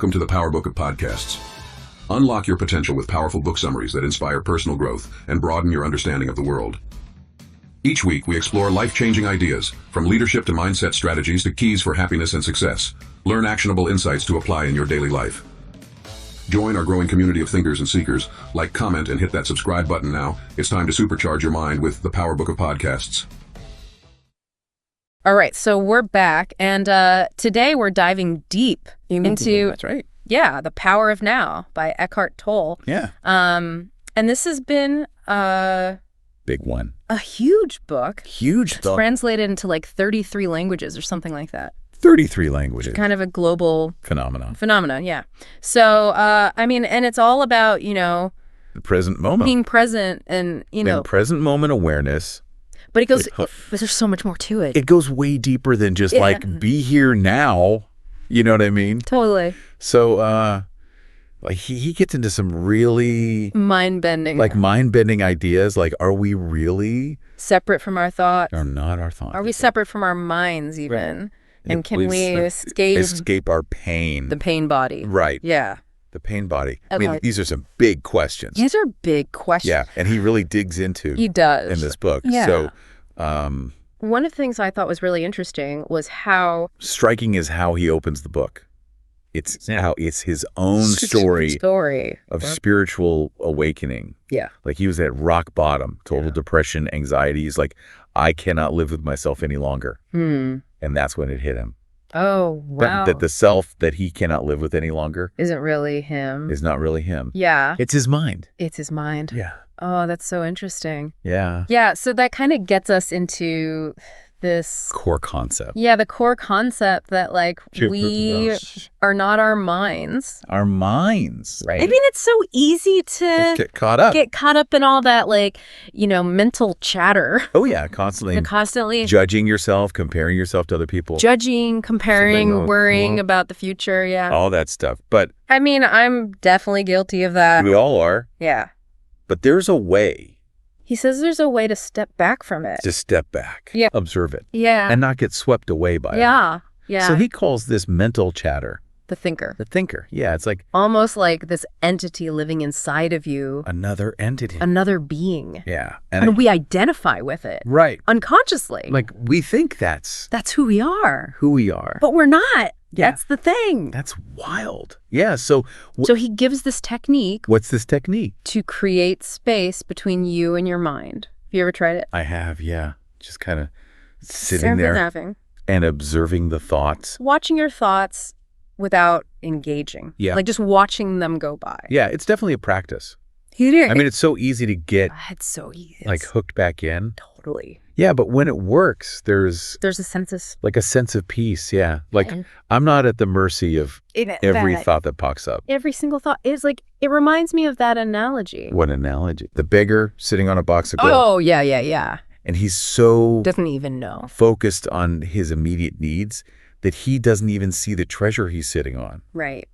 Welcome to the Power Book of Podcasts. Unlock your potential with powerful book summaries that inspire personal growth and broaden your understanding of the world. Each week, we explore life-changing ideas, from leadership to mindset strategies to keys for happiness and success. Learn actionable insights to apply in your daily life. Join our growing community of thinkers and seekers. Like, comment, and hit that subscribe button now. It's time to supercharge your mind with the Power Book of Podcasts. All right, so we're back, and today we're diving deep into That's right. The Power of Now by Eckhart Tolle. Yeah. And this has been Big one. a huge book. Huge It's book. translated into like 33 languages or something like that. 33 languages. Kind of a global Phenomenon. yeah. So, and it's all about, The present moment. being present and, And present moment awareness. but it goes, but there's so much more to it. It goes way deeper than just like, be here now. You know what I mean? Totally. So, he gets into some really Mind-bending. mind-bending ideas. Like, are we really Separate from our thoughts. or not our thoughts? Are we separate from our minds even? And can Please, we escape our pain? the pain body? Right. Yeah. The pain body. I mean, Okay. these are some big questions. These are big questions. Yeah, and he really digs into He does. in this book. Yeah. So, One of the things I thought was really interesting was how striking is how he opens the book. It's his own story of spiritual awakening. Yeah. Like he was at rock bottom, total depression, anxiety. He's like, I cannot live with myself any longer. And that's when it hit him. Oh, wow. That the self that he cannot live with any longer isn't really him. is not really him. Yeah. It's his mind. It's his mind. Yeah. Oh, that's so interesting. Yeah. Yeah. So that kind of gets us into this. Core concept. Yeah. The core concept that like we are not our minds. Our minds, right? I mean, it's so easy to Get caught up. in all that mental chatter. Oh, yeah. Constantly. Constantly Judging yourself, comparing yourself to other people. judging, comparing, Something, worrying about the future. Yeah. All that stuff. But I mean, I'm definitely guilty of that. we all are. Yeah. But there's a way He says there's a way to step back from it. to step back, Yeah. observe it, Yeah. and not get swept away by it. Yeah. Yeah. So he calls this mental chatter the thinker. the thinker. Yeah, it's like Almost like this entity living inside of you, another entity. another being. Yeah. And we identify with it right. unconsciously. Like we think that's That's who we are. who we are. But we're not. Yeah. That's the thing. That's wild. Yeah. So So he gives this technique what's this technique? to create space between you and your mind. Have you ever tried it? I have, yeah. Just kind of sitting there Having. and observing the thoughts. Watching your thoughts without engaging. Yeah. Like just watching them go by. Yeah, it's definitely a practice. You do. I mean, it's so easy to get it's so easy. like hooked back in. Totally. Yeah, but when it works, there's There's a sense of like a sense of peace. Yeah. Like I'm not at the mercy of every thought that pops up. Every single thought is like, it reminds me of that analogy. What analogy? The beggar sitting on a box of gold. Oh, yeah. And he's so Doesn't even know. focused on his immediate needs that he doesn't even see the treasure he's sitting on. Right.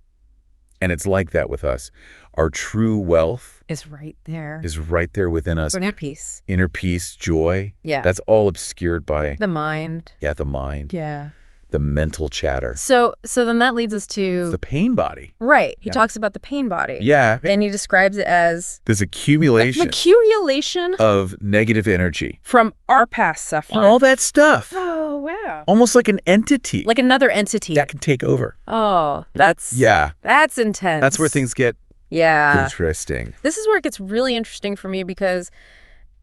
And it's like that with us. Our true wealth Is right there. is right there within us. Inner peace. Inner peace, joy. Yeah. That's all obscured by The mind. the mind, Yeah. the mental chatter, So then that leads us to the pain body. right. He Yeah. talks about the pain body. Yeah. And he describes it as This accumulation an accumulation of negative energy. from our past suffering. All that stuff. Oh, wow. Almost like an entity Like another entity. that can take over. Oh, that's intense. That's where things get Yeah. interesting. This is where it gets really interesting for me because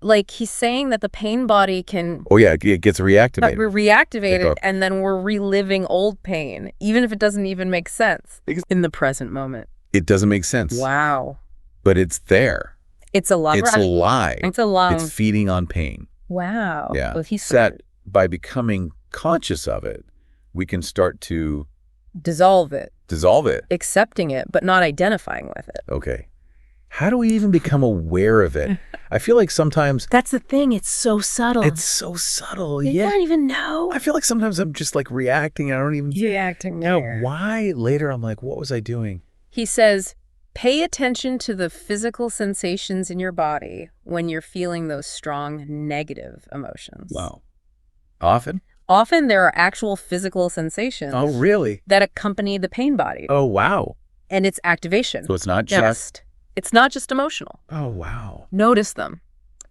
like he's saying that the pain body can Oh, yeah. It gets reactivated. we're reactivated Like and then we're reliving old pain, even if it doesn't even make sense in the present moment. It doesn't make sense. Wow. But it's there. It's a lie. It's a lie. It's a lie. It's feeding on pain. Wow. Yeah. Well, he's That by becoming conscious of it, we can start to dissolve it, dissolve it. accepting it, but not identifying with it. Okay. How do we even become aware of it? I feel like sometimes That's the thing. It's so subtle. it's so subtle. You Yeah. don't even know. I feel like sometimes I'm just like reacting. I don't even Reacting know why. Later, I'm like, what was I doing? He says, pay attention to the physical sensations in your body when you're feeling those strong negative emotions. Wow. Often? Often there are actual physical sensations. Oh, really? That accompany the pain body. Oh, wow. And its activation. So it's not just... It's not just emotional. Oh, wow. Notice them.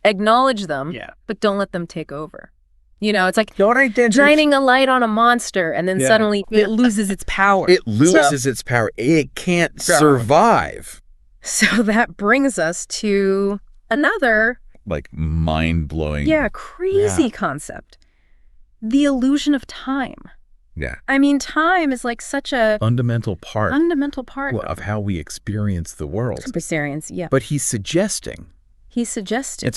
Acknowledge them. Yeah. But don't let them take over. You know, it's like Don't shining a light on a monster and then suddenly it loses its power. It loses its power. It can't survive. So that brings us to another... like mind-blowing... crazy concept. The illusion of time. Yeah. I mean, time is like such a... fundamental part of how we experience the world. Experience, yeah. But he's suggesting... It's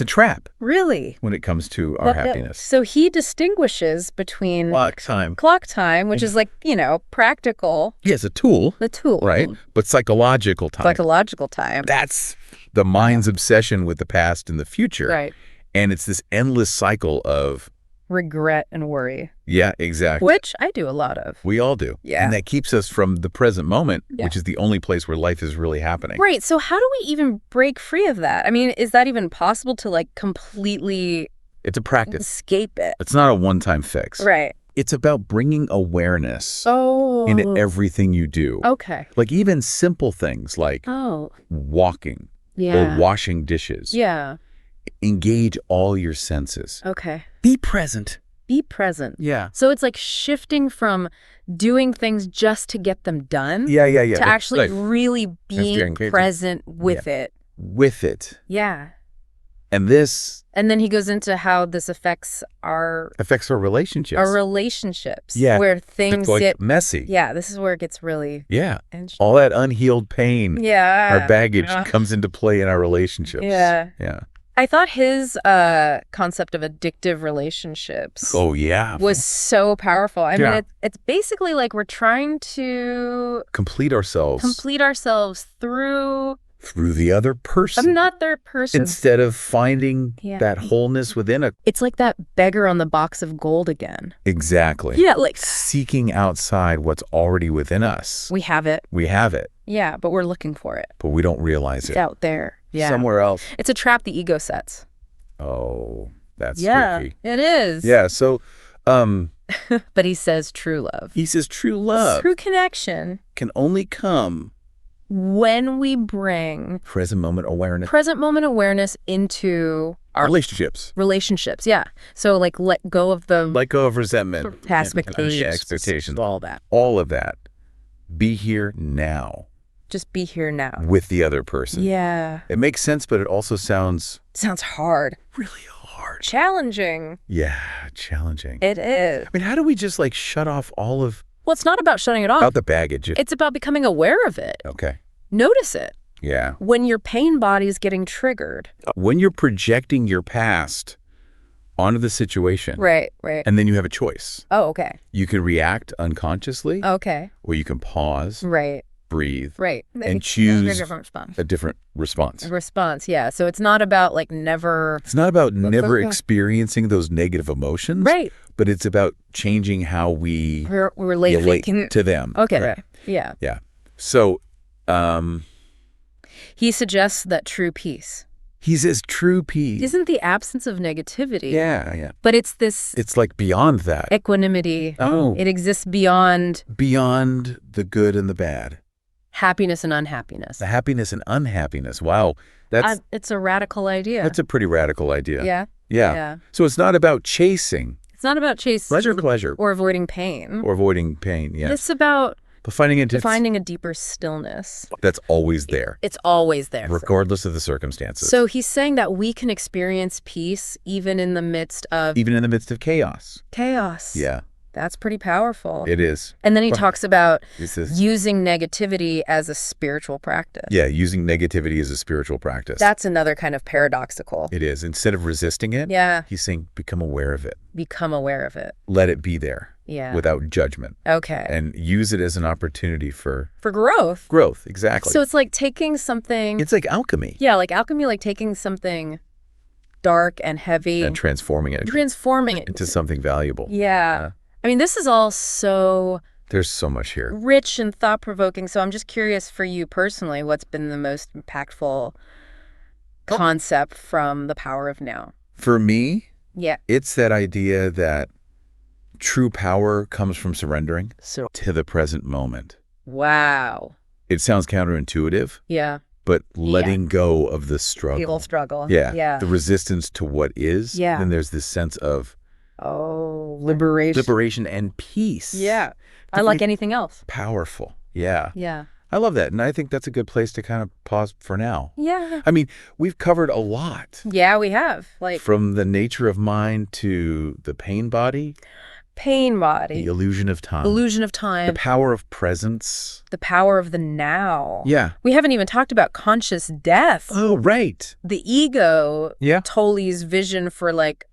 a trap. Really? When it comes to our happiness. So he distinguishes between... Clock time, which is like, you know, practical. Yeah, it's a tool. The tool. Right? But psychological time. That's the mind's obsession with the past and the future. Right. And it's this endless cycle of... regret and worry. Yeah, exactly. Which I do a lot of. We all do. Yeah. And that keeps us from the present moment, which is the only place where life is really happening. Right. So how do we even break free of that? I mean, is that even possible to like completely... It's a practice. Escape it. It's not a one-time fix. Right. It's about bringing awareness into everything you do. Okay. Like even simple things like walking or washing dishes. Yeah. Engage all your senses. Okay. Be present. Be present. Yeah. So it's like shifting from doing things just to get them done. Yeah. To actually really being present with it. With it. Yeah. And this... and then he goes into how this affects our relationships. Yeah. Where things get messy. Yeah. This is where it gets really... yeah. All that unhealed pain. Yeah. Our baggage comes into play in our relationships. Yeah. Yeah. I thought his concept of addictive relationships was so powerful. I mean, it's basically like we're trying to complete ourselves through the other person. I'm not their person. Instead of finding that wholeness within It's like that beggar on the box of gold again. Exactly. Yeah, like seeking outside what's already within us. We have it. Yeah, but we're looking for it. But we don't realize it's out there. Yeah. Somewhere else. It's a trap the ego sets. Oh, that's freaky. It is. Yeah, so... but he says true love. True connection. Can only come... when we bring... present moment awareness into... our relationships. Yeah. So, like, let go of resentment. Expectations. All of that. Be here now. Just be here now. With the other person. Yeah. It makes sense, but it also sounds hard. Really hard. Challenging. Yeah, challenging. It is. I mean, how do we just like shut off all of... well, it's not about shutting it off. About the baggage. It's about becoming aware of it. Okay. Notice it. Yeah. When your pain body is getting triggered. When you're projecting your past onto the situation. Right. And then you have a choice. Oh, okay. You can react unconsciously. Okay. Or you can pause. Right. Breathe. Right. And choose a different response. Yeah. So it's not about like never... it's not about never experiencing those negative emotions. Right. But it's about changing how we relate to them. Okay. Right. Yeah. Yeah. So... he suggests that true peace. He says true peace isn't the absence of negativity. Yeah. But it's this... it's like beyond that. Equanimity. Oh. It exists beyond... beyond the good and the bad. Happiness and unhappiness. The happiness and unhappiness. Wow. That's... it's a radical idea. That's a pretty radical idea. Yeah. So it's not about chasing. It's not about chasing... pleasure. Or avoiding pain. Yes. It's about... finding a deeper stillness. That's always there. It's always there. Regardless of the circumstances. So he's saying that we can experience peace even in the midst of... chaos. Yeah. That's pretty powerful. It is. And then he talks about using negativity as a spiritual practice. Yeah, using negativity as a spiritual practice. That's another kind of paradoxical. It is. Instead of resisting it, he's saying become aware of it. Let it be there. Yeah. Without judgment. Okay. And use it as an opportunity for growth. Growth, exactly. So it's like taking something... it's like alchemy. Yeah, like alchemy, like taking something dark and heavy... and transforming it into something valuable. Yeah. I mean, this is all so... there's so much here. Rich and thought-provoking. So I'm just curious for you personally, what's been the most impactful concept from The Power of Now? For me, yeah, it's that idea that true power comes from surrendering to the present moment. Wow. It sounds counterintuitive. Yeah. But letting go of the struggle. People struggle. Yeah. Yeah. The resistance to what is. Yeah. Then there's this sense of liberation. Liberation and peace. Yeah. Unlike anything else. Powerful. Yeah. Yeah. I love that. And I think that's a good place to kind of pause for now. Yeah. I mean, we've covered a lot. Yeah, we have. From the nature of mind to the pain body. Pain body. The illusion of time. Illusion of time. The power of presence. The power of the now. Yeah. We haven't even talked about conscious death. Oh, right. The ego. Yeah. Tolle's vision for right.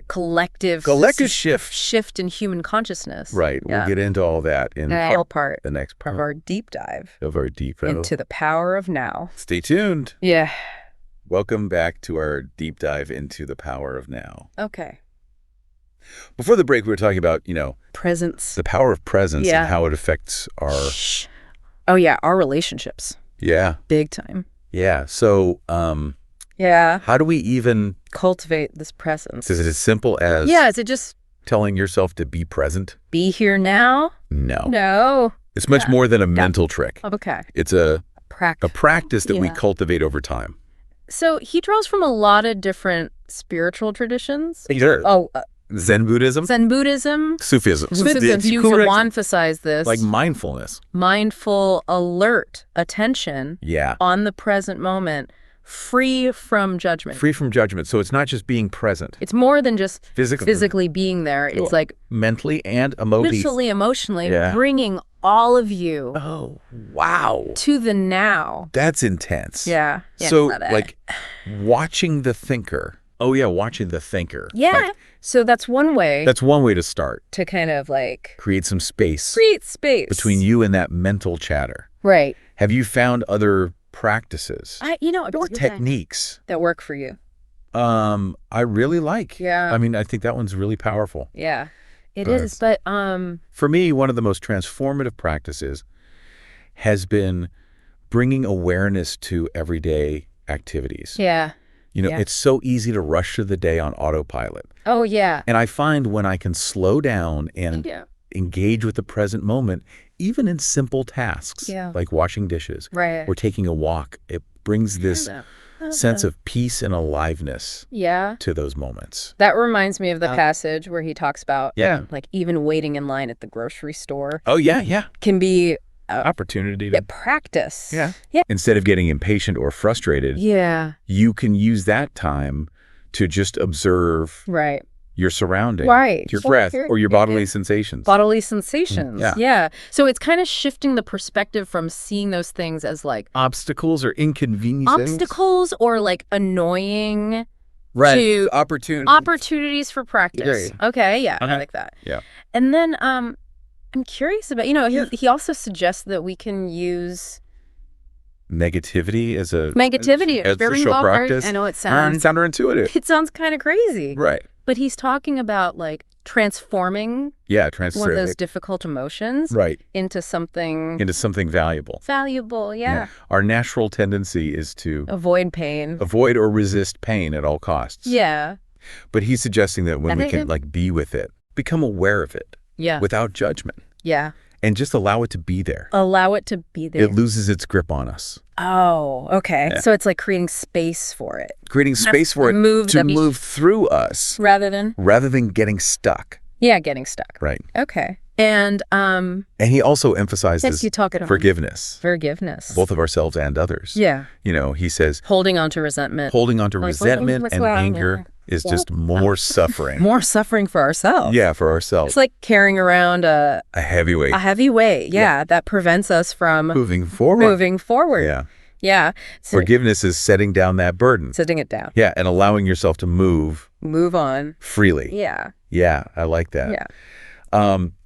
Collective shift in human consciousness. Right. Yeah. We'll get into all that in the next part of our deep dive. Into the power of now. Stay tuned. Yeah. Welcome back to our deep dive into the power of now. Okay. Before the break, we were talking about, presence. The power of presence and how it affects our... our relationships. Yeah. Big time. Yeah. So, how do we even... cultivate this presence? Is it as simple as... Yeah, is it just... telling yourself to be present? Be here now? No. It's much more than a mental trick. Okay. It's a practice that we cultivate over time. So he draws from a lot of different spiritual traditions. Sure. Zen Buddhism? Sufism. You emphasize this. Like mindfulness. Mindful, alert attention on the present moment, free from judgment. Free from judgment. So it's not just being present. It's more than just physically being there. It's like mentally and emotionally bringing all of you to the now. That's intense. Yeah. So like watching the thinker. Oh, yeah, watching the thinker. Yeah. So that's one way. That's one way to start. To kind of create some space. Create space. Between you and that mental chatter. Right. Have you found other practices? Or techniques. That work for you? I really like. Yeah. I mean, I think that one's really powerful. Yeah, it is. But for me, one of the most transformative practices has been bringing awareness to everyday activities. Yeah. It's so easy to rush through the day on autopilot. Oh, yeah. And I find when I can slow down and engage with the present moment, even in simple tasks, like washing dishes or taking a walk, it brings this sense of peace and aliveness to those moments. That reminds me of the passage where he talks about even waiting in line at the grocery store. Oh, yeah. Can be opportunity to practice. Yeah. Instead of getting impatient or frustrated, you can use that time to just observe your surroundings, your breath, or your bodily sensations. Yeah. So it's kind of shifting the perspective from seeing those things as obstacles or inconveniences. Obstacles or annoying. Right. To opportunities for practice. Okay. Yeah. I like that. Yeah. And then I'm curious about, he also suggests that we can use negativity as a very well practice. I know it sounds counterintuitive. It sounds kind of crazy. Right. But he's talking about transforming one of those difficult emotions into something valuable. Our natural tendency is to avoid or resist pain at all costs. Yeah. But he's suggesting that when we can be with it, become aware of it. Yeah. Without judgment. Yeah. And just allow it to be there. It loses its grip on us. Oh, okay. Yeah. So it's creating space for it. Creating space for it to move through us. Rather than getting stuck. Yeah, getting stuck. Right. Okay. And he also emphasizes forgiveness. Both of ourselves and others. Yeah. He says holding on to resentment. And anger is just more suffering. More suffering for ourselves. Yeah, for ourselves. It's like carrying around a heavy weight. A heavy weight, that prevents us from moving forward. Yeah. Yeah. So, forgiveness is setting down that burden. Setting it down. Yeah, and allowing yourself to move on freely. Yeah. Yeah, I like that. Yeah.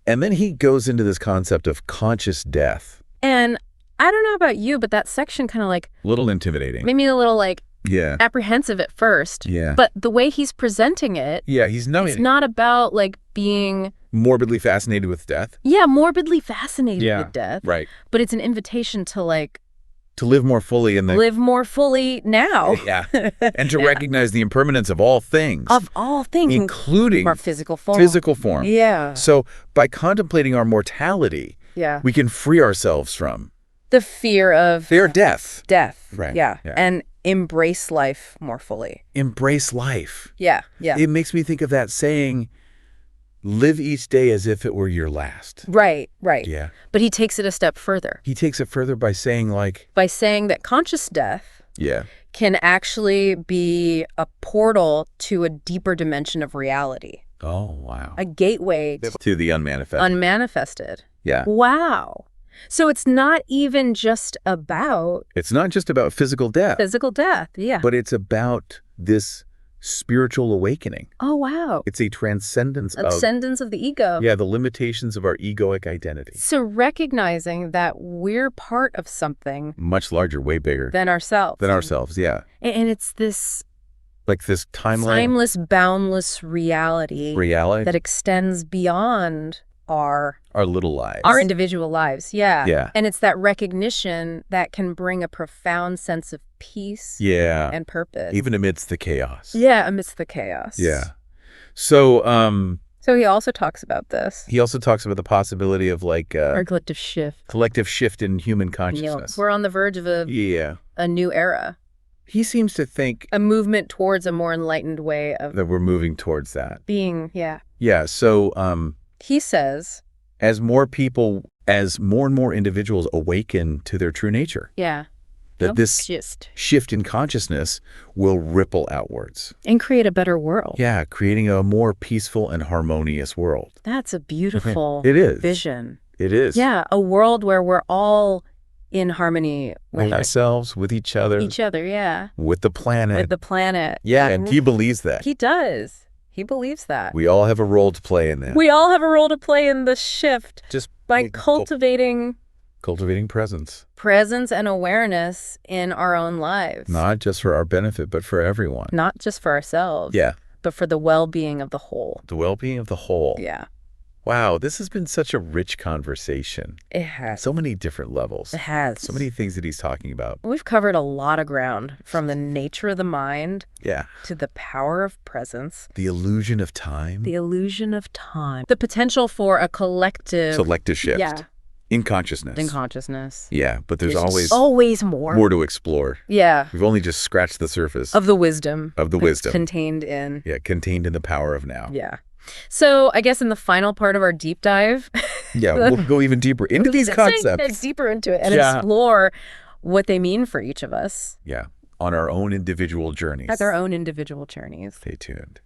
And then he goes into this concept of conscious death. And I don't know about you, but that section kind of a little intimidating. Made me a little apprehensive at first. Yeah. But the way he's presenting it. Yeah, it's not about being morbidly fascinated with death. Yeah, morbidly fascinated with death. Right. But it's an invitation to To live more fully live more fully now. Yeah. And to recognize the impermanence of all things. Of all things. Including our physical form. Physical form. Yeah. So by contemplating our mortality, we can free ourselves from the fear of death. Death. Right. Yeah. And embrace life more fully. Embrace life. Yeah. Yeah. It makes me think of that saying, live each day as if it were your last. Right. Right. Yeah. But he takes it a step further. He takes it further by saying that conscious death can actually be a portal to a deeper dimension of reality. Oh, wow. A gateway to the unmanifested. Unmanifested. Yeah. Wow. So it's not even just about... It's not just about physical death. Physical death, yeah. But it's about this spiritual awakening. Oh, wow. It's a transcendence of the ego. Yeah, the limitations of our egoic identity. So recognizing that we're part of something... much larger, way bigger. Than ourselves. Yeah. And it's this... like this timeless, boundless reality that extends beyond our little lives. Our individual lives, yeah. Yeah. And it's that recognition that can bring a profound sense of peace and purpose. Even amidst the chaos. Yeah, amidst the chaos. Yeah. So he also talks about this. He also talks about the possibility of our collective shift. Collective shift in human consciousness. We're on the verge of a new era. He seems to think a movement towards a more enlightened way of that we're moving towards that. Being, yeah. Yeah, so he says as more and more individuals awaken to their true nature. Yeah. That this shift in consciousness will ripple outwards. And create a better world. Yeah, creating a more peaceful and harmonious world. That's a beautiful vision. It is. Yeah, a world where we're all in harmony with ourselves, with each other. Yeah. With the planet. Yeah, and he believes that. He does. He believes that. We all have a role to play in that. We all have a role to play in the shift. Just by cultivating presence. Presence and awareness in our own lives. Not just for our benefit, but for everyone. Not just for ourselves. Yeah. But for the well-being of the whole. The well-being of the whole. Yeah. Wow, this has been such a rich conversation. It has. So many different levels. It has. So many things that he's talking about. We've covered a lot of ground, from the nature of the mind to the power of presence. The illusion of time. The potential for a collective... selective shift. Yeah. In consciousness. Yeah, but there's always more. More to explore. Yeah. We've only just scratched the surface. Of the wisdom. Contained in. Yeah, contained in the power of now. Yeah. So I guess in the final part of our deep dive... we'll go even deeper into these concepts. Deeper into it and explore what they mean for each of us. Yeah, on our own individual journeys. Stay tuned.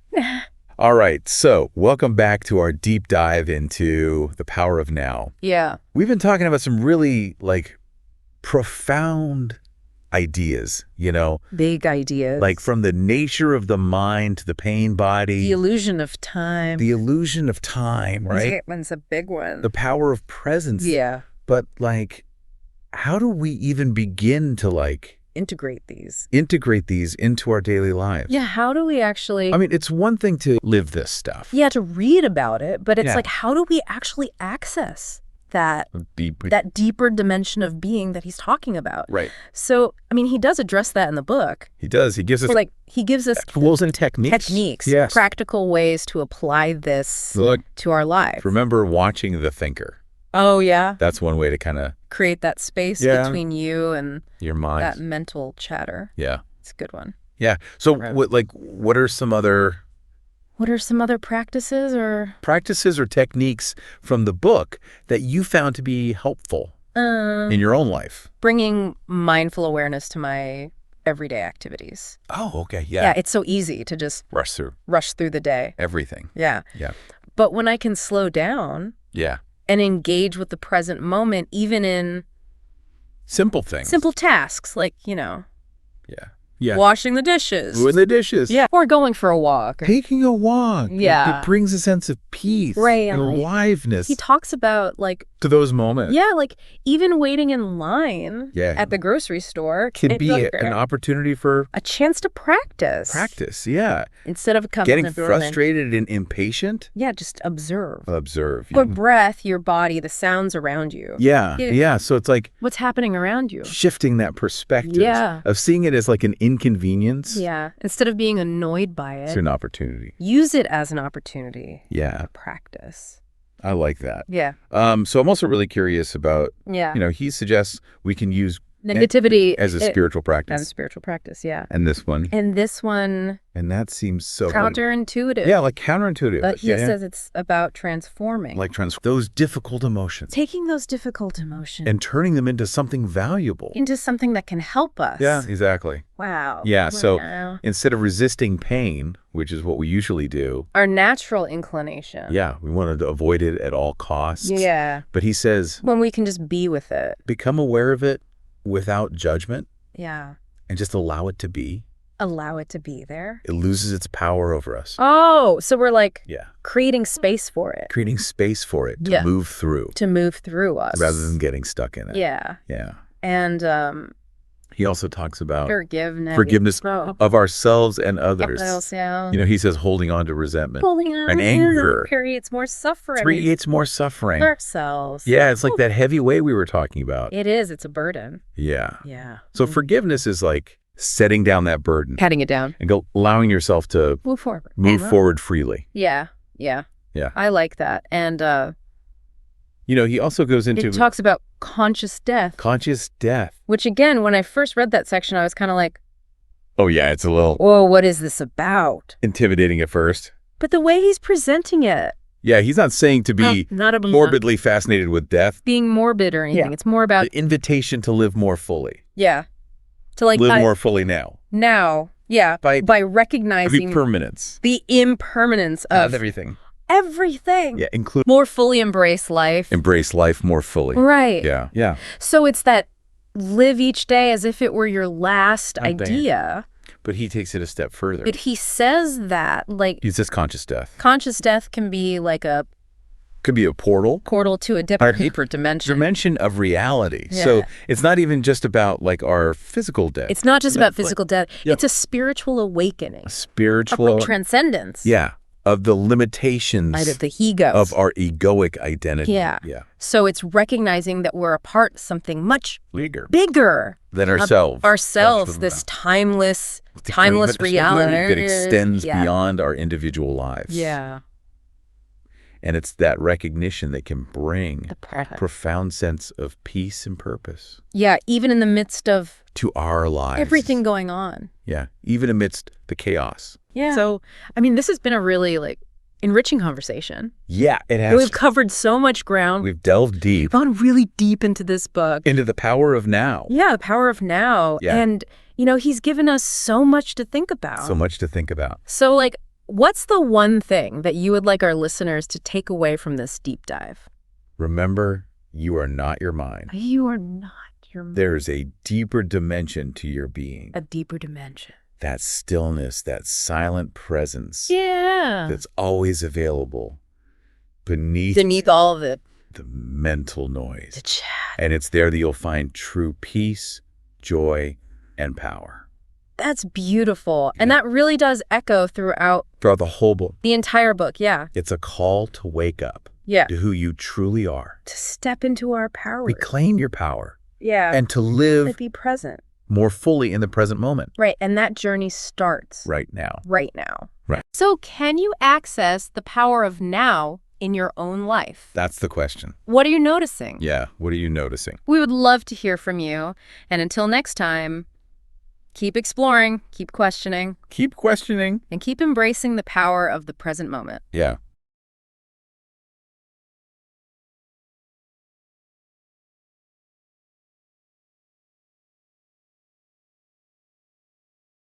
All right, so welcome back to our deep dive into the power of now. Yeah. We've been talking about some really, profound ideas, Big ideas. From the nature of the mind to the pain body. The illusion of time. Right? That one's a big one. The power of presence. Yeah. But, how do we even begin to, integrate these into our daily lives? Yeah, how do we actually... I mean, it's one thing to live this stuff. Yeah, to read about it, but it's how do we actually access that deeper dimension of being that he's talking about? Right. So, I mean, he does address that in the book. He does. He gives us tools and techniques. Yes. Practical ways to apply this to our lives. Remember watching The Thinker. Oh, yeah. That's one way to kind of create that space between you and your mind. That mental chatter. Yeah. It's a good one. Yeah. So what are some other practices or techniques from the book that you found to be helpful in your own life? Bringing mindful awareness to my everyday activities. Oh, okay. Yeah. Yeah, it's so easy to just rush through the day. Everything. Yeah. Yeah. But when I can slow down. Yeah. And engage with the present moment, even in simple things. Simple tasks, Yeah. washing the dishes. Doing the dishes. Yeah. Or going for a walk. Taking a walk. Yeah. It brings a sense of peace and aliveness. He talks about to those moments. Yeah, even waiting in line at the grocery store can be an opportunity for a chance to practice. Practice, yeah. Instead of getting frustrated and impatient. Yeah, just observe. Observe. Your breath, your body, the sounds around you. Yeah. So it's like what's happening around you. Shifting that perspective of seeing it as like an inconvenience. Yeah. Instead of being annoyed by it. It's an opportunity. Use it as an opportunity. Yeah. To practice. I like that. Yeah. So I'm also really curious about, he suggests we can use negativity as a spiritual practice. As a spiritual practice, yeah. And this one. And that seems so counterintuitive. Yeah, like counterintuitive. But he says it's about transforming. Those difficult emotions. Taking those difficult emotions. And turning them into something valuable. Into something that can help us. Yeah, exactly. Wow. Yeah, so instead of resisting pain, which is what we usually do. Our natural inclination. Yeah, we want to avoid it at all costs. Yeah. But he says. When we can just be with it. Become aware of it without judgment. Yeah. And just allow it to be. Allow it to be there. It loses its power over us. Oh, so we're creating space for it. Creating space for it to move through. To move through us. Rather than getting stuck in it. Yeah. Yeah. And he also talks about forgiveness of ourselves and others. Yeah. He says holding on to resentment. Holding on and anger. Creates more suffering. Creates more suffering. Ourselves. Yeah, it's like that heavy weight we were talking about. It is. It's a burden. Yeah. Yeah. So forgiveness is like setting down that burden. Patting it down. And allowing yourself to move forward. Forward freely. Yeah. Yeah. Yeah. I like that. And he also goes into... It talks about conscious death. Conscious death. Which, again, when I first read that section, I was kind of like... Oh, yeah, it's a little... Whoa, what is this about? Intimidating at first. But the way he's presenting it... Yeah, he's not saying to be morbidly fascinated with death. Being morbid or anything. Yeah. It's more about... The invitation to live more fully. Yeah. To live more fully now. Now, yeah. By recognizing... Impermanence. The impermanence of... everything. Everything. Yeah, include more fully embrace life. Embrace life more fully. Right. Yeah. Yeah. So it's that live each day as if it were your last idea. But he takes it a step further. But he says that he says conscious death. Conscious death can be could be a portal to a deeper dimension. Dimension of reality. Yeah. So it's not even just about our physical death. It's not just about physical death. Yeah. It's a spiritual awakening. A spiritual transcendence. Yeah. Of the limitations of the ego. Of our egoic identity. Yeah. Yeah. So it's recognizing that we're a part of something much bigger than ourselves. This timeless reality that extends beyond our individual lives. Yeah. And it's that recognition that can bring a profound sense of peace and purpose. Yeah, even in the midst of... To our lives. Everything going on. Yeah, even amidst the chaos. Yeah. So, this has been a really, enriching conversation. Yeah, it has. We've covered so much ground. We've delved deep. We've gone really deep into this book. Into the power of now. Yeah, the power of now. Yeah. And, he's given us so much to think about. So much to think about. So, what's the one thing that you would like our listeners to take away from this deep dive? Remember, you are not your mind. You are not your mind. There's a deeper dimension to your being. A deeper dimension. That stillness, that silent presence. Yeah. That's always available beneath all of it. The mental noise. The chat. And it's there that you'll find true peace, joy, and power. That's beautiful. Yeah. And that really does echo throughout the whole book. The entire book, yeah. It's a call to wake up. Yeah. To who you truly are. To step into our power. Reclaim your power. Yeah. And to live. To be present. More fully in the present moment. Right. And that journey starts. Right now. Right now. Right. So can you access the power of now in your own life? That's the question. What are you noticing? Yeah. What are you noticing? We would love to hear from you. And until next time, keep exploring, keep questioning. Keep questioning. And keep embracing the power of the present moment. Yeah.